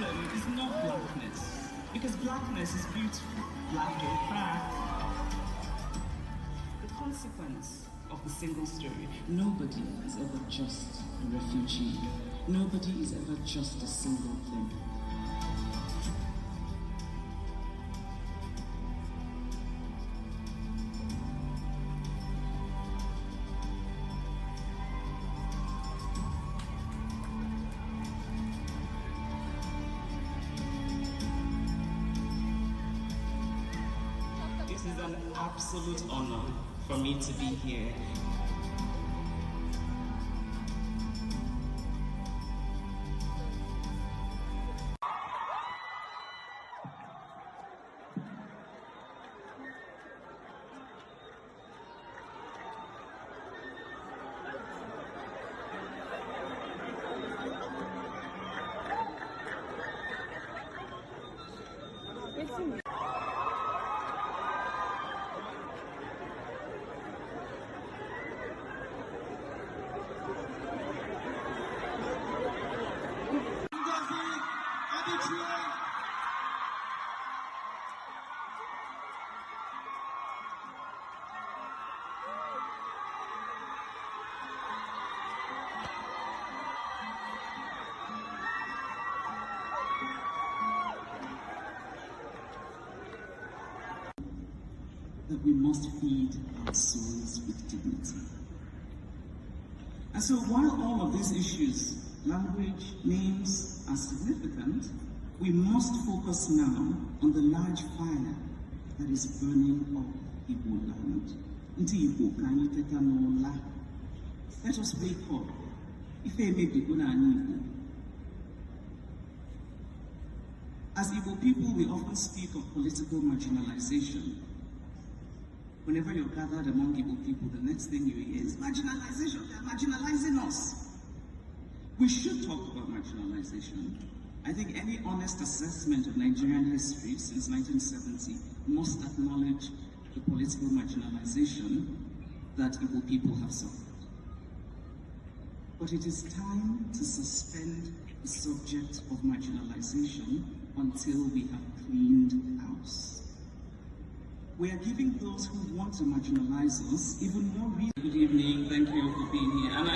problem is not blackness, because blackness is beautiful. Black don't crack. The consequence of the single story: nobody is ever just a refugee. Nobody is ever just a single thing. It is an absolute honor for me to be here. Ngozi, Adichie. That we must feed our souls with dignity. And so while all of these issues, language, names, are significant, we must focus now on the large fire that is burning up Igbo land. Nti Igbo kanyi teta n'ụla. Let us wake up. Ife emebigo n'anyị Igbo. As Igbo people, we often speak of political marginalization. Whenever you're gathered among Igbo people, the next thing you hear is marginalization. They're marginalizing us. We should talk about marginalization. I think any honest assessment of Nigerian history since 1970 must acknowledge the political marginalization that Igbo people have suffered. But it is time to suspend the subject of marginalization until we have cleaned house. We are giving those who want to marginalize us even more reason. Good evening, thank you all for being here. And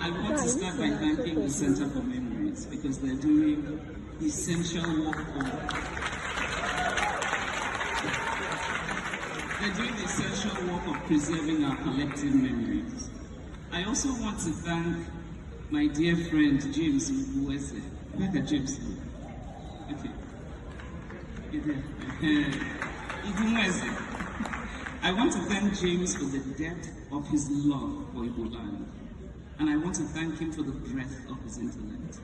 I want to start by thanking the Center for Memories because they're doing the essential work of preserving our collective memories. I also want to thank my dear friend James Ngozi. Where James? Okay. I want to thank James for the depth of his love for Igbo land, and I want to thank him for the breadth of his intellect.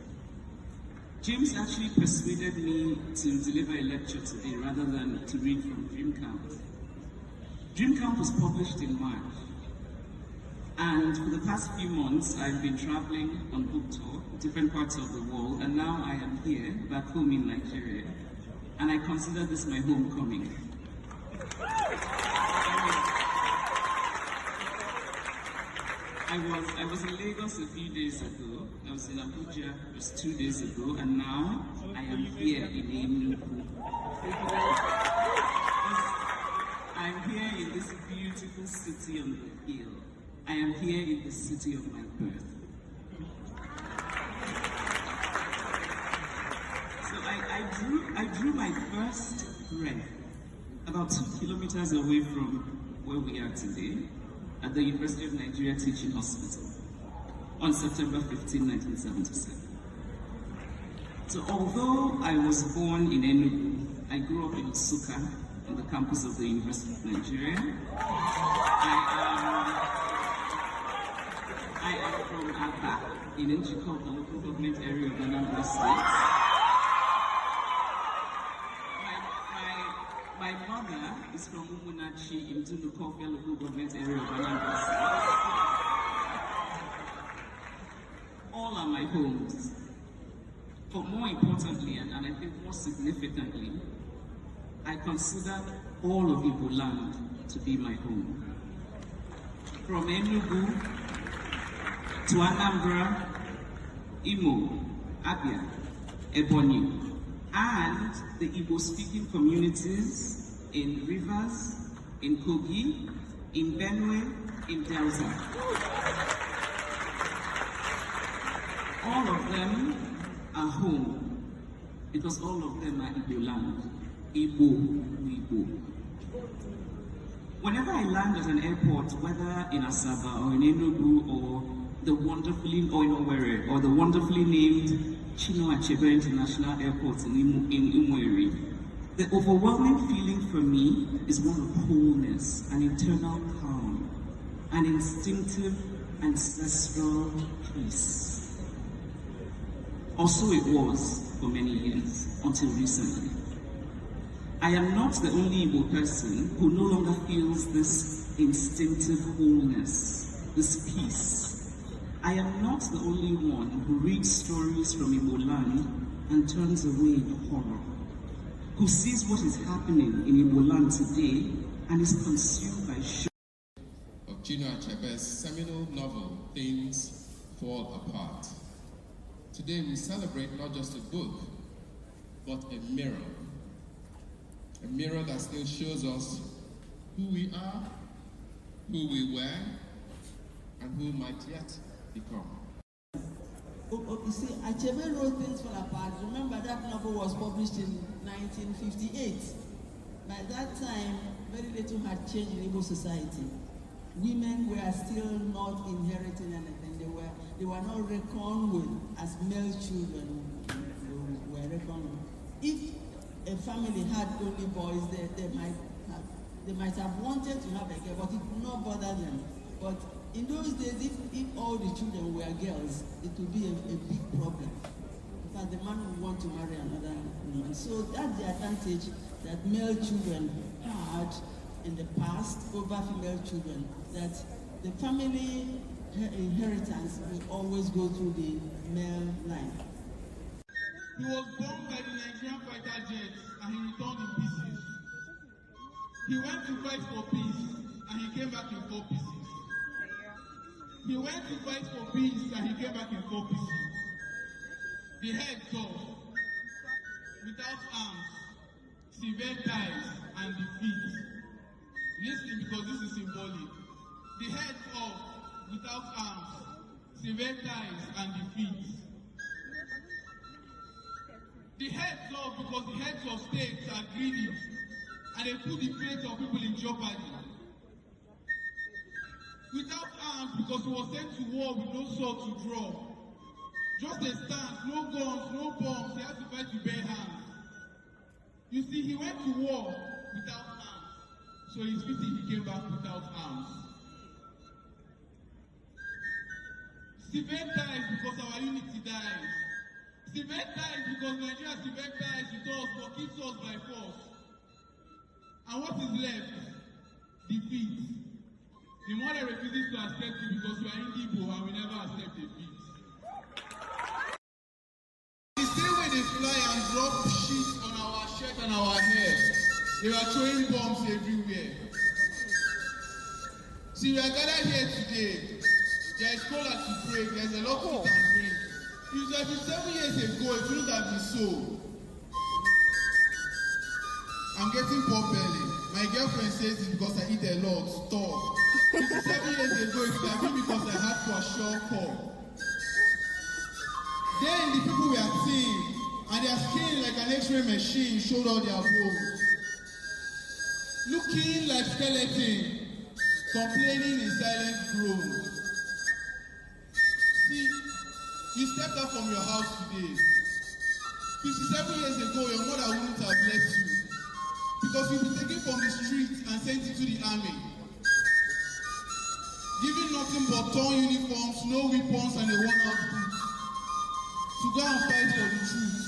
James actually persuaded me to deliver a lecture today rather than to read from Dream Camp. Dream Camp was published in March, and for the past few months I've been traveling on book tour, different parts of the world, and now I am here, back home in Nigeria, and I consider this my homecoming. I was in Lagos a few days ago. I was in Abuja just 2 days ago, and now I am here in Enugu. I'm here in this beautiful city on the hill. I am here in the city of my birth. So I drew my first breath about 2 kilometers away from where we are today, at the University of Nigeria Teaching Hospital on September 15, 1977. So although I was born in Enugu, I grew up in Nsukka, on the campus of the University of Nigeria. I am from Aba, in Njikọ, the local government area of Anambra State. My mother is from Umunachi in Dunukofia local government area of Anambra State. All are my homes. But more importantly, and I think more significantly, I consider all of Igbo land to be my home. From Enugu to Anambra, Imo, Abia, Ebonyi, and the Igbo-speaking communities in Rivers, in Kogi, in Benue, in Delta. All of them are home because all of them are Igbo land. Igbo. Whenever I land at an airport, whether in Asaba or in Enugu or the wonderfully named Chimamanda International Airport in Umweri, the overwhelming feeling for me is one of wholeness, an internal calm, an instinctive ancestral peace. Also it was for many years, until recently. I am not the only Igbo person who no longer feels this instinctive wholeness, this peace. I am not the only one who reads stories from Igbo land and turns away in horror, who sees what is happening in Igbo land today and is consumed by shock. Of Chinua Achebe's seminal novel, Things Fall Apart. Today we celebrate not just a book, but a mirror. A mirror that still shows us who we are, who we were, and who might yet become. You see, Achebe wrote Things Fall Apart. Remember that novel was published in 1958. By that time, very little had changed in Igbo society. Women were still not inheriting anything. They were not reckoned with as male children. They were reckoned with. If a family had only boys, they might have wanted to have a girl, but it would not bother them. But in those days, if all the children were girls, it would be a big problem. In fact, the man would want to marry another woman. So that's the advantage that male children had in the past over female children, that the family inheritance will always go through the male line. He was bombed by the Nigerian fighter jets and he returned in pieces. He went to fight for peace and he came back in 4 pieces. He went to fight for peace and he came back in 4 pieces. The heads off, without arms, severe ties, and the feet. Listen, because this is symbolic. The heads off, without arms, severe ties, and the feet. The heads off because the heads of states are greedy and they put the fates of people in jeopardy. Without arms because he was sent to war with no sword to draw. Just a stance, no guns, no bombs, he had to fight with bare hands. You see, he went to war without arms, so it's fitting he came back without arms. Severe ties because our unity dies. Severe ties because Nigeria severe ties with us but keeps us by force. And what is left? Defeat. The mother refuses to accept it because we are Igbo and we never accept defeat. The same way they fly and drop shit on our shirt and our hair, they were throwing bombs everywhere. See, we are gathered here today. There is cola to break, there is a lot to eat and drink. It was like 7 years ago, it wouldn't have been so. I'm getting poor belly. My girlfriend says it's because I eat a lot. Stop. 7 years ago, it would have been because I had to assure call. Then the people were seeing, and their skin like an X-ray machine showed all their bones. Looking like skeleton, complaining in silent groans. See, you stepped out from your house today. 57 years ago, your mother wouldn't have blessed you. Because you'll be taken from the streets and sent into the army. Given nothing but torn uniforms, no weapons, and a worn-out boot. To go and fight for the truth.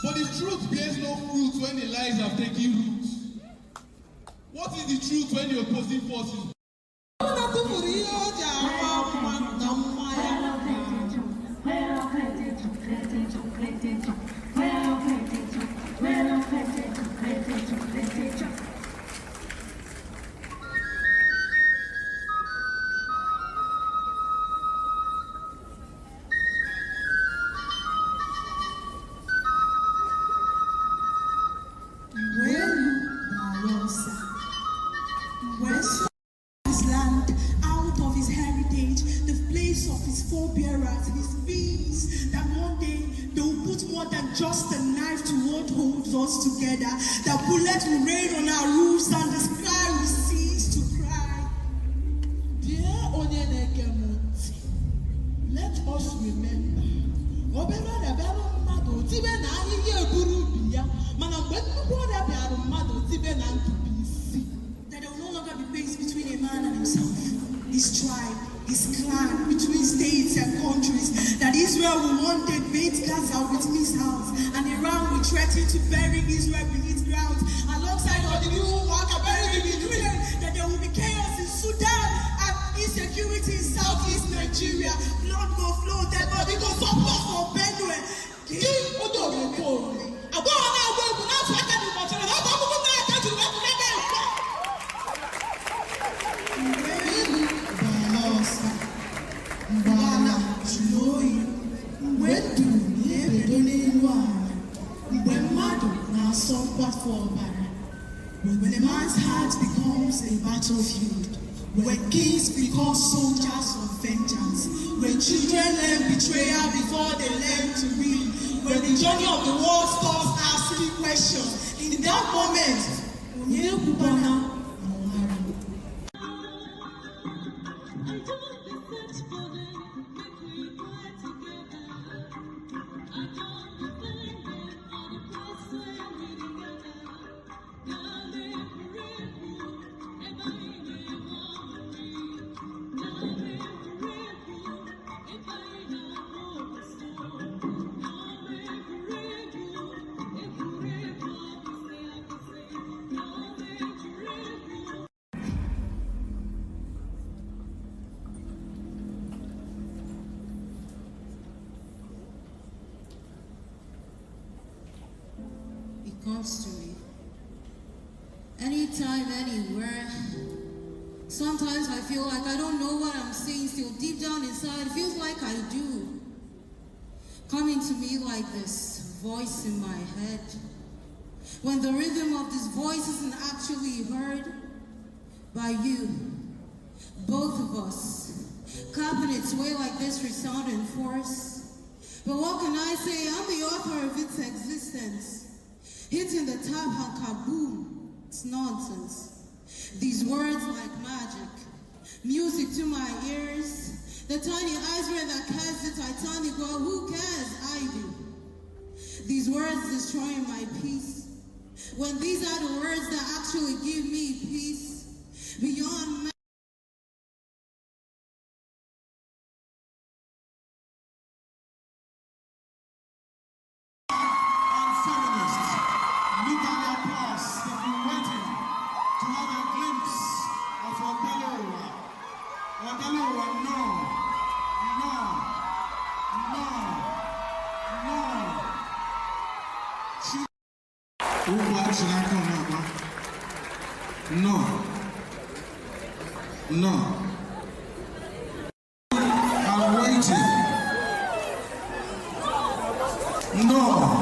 But the truth bears no fruit when the lies have taken root. What is the truth when the opposing forces? forebearers, his beings, that one day they will put more than just a knife to what holds us together, that bullets will rain on our roofs and the sky will cease to cry. Dear Onyenekemunti, let us remember. That there will no longer be space between a man and himself, his tribe, his clan, between states and countries. That Israel will one day bait Gaza with missiles, and Iran will threaten to bury Israel beneath ground. Alongside all the new worker buried in Ukraine, that there will be chaos in Sudan and insecurity in Southeast Nigeria. Blood go flow, dead body go surplus for Benue. When a man's heart becomes a battlefield, when kings become soldiers of vengeance, when children learn betrayal before they learn to read, when the journey of the world stops asking questions, in that moment, comes to me. Anytime, anywhere. Sometimes I feel like I don't know what I'm saying, still deep down inside, it feels like I do. Coming to me like this voice in my head. When the rhythm of this voice isn't actually heard by you, both of us, carving its way like this resounding force. But what can I say? I'm the author of its existence. Hitting the tap and kaboom, it's nonsense. These words like magic, music to my ears. The tiny iceberg that casts the Titanic, well, who cares? I do. These words destroying my peace. When these are the words that actually give me peace, beyond No. I'm waiting. No.